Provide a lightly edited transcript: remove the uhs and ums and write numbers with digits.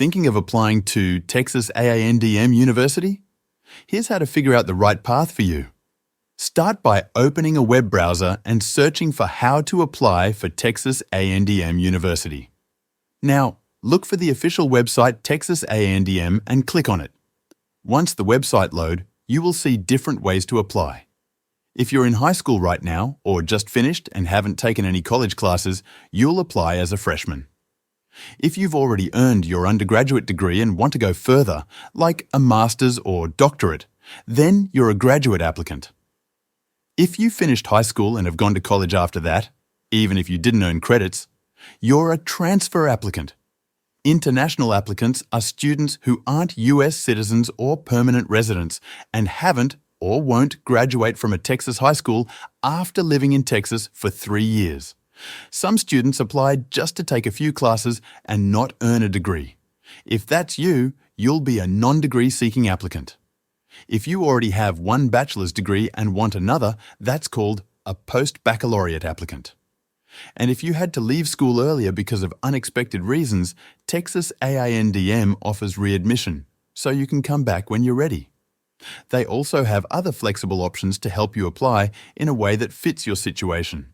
Thinking of applying to Texas A&M University? Here's how to figure out the right path for you. Start by opening a web browser and searching for how to apply for Texas A&M University. Now, look for the official website Texas A&M and click on it. Once the website loads, you will see different ways to apply. If you're in high school right now or just finished and haven't taken any college classes, you'll apply as a freshman. If you've already earned your undergraduate degree and want to go further, like a master's or doctorate, then you're a graduate applicant. If you finished high school and have gone to college after that, even if you didn't earn credits, you're a transfer applicant. International applicants are students who aren't US citizens or permanent residents and haven't or won't graduate from a Texas high school after living in Texas for 3 years. Some students apply just to take a few classes and not earn a degree. If that's you, you'll be a non-degree seeking applicant. If you already have one bachelor's degree and want another, that's called a post-baccalaureate applicant. And if you had to leave school earlier because of unexpected reasons, Texas A&M offers readmission, so you can come back when you're ready. They also have other flexible options to help you apply in a way that fits your situation.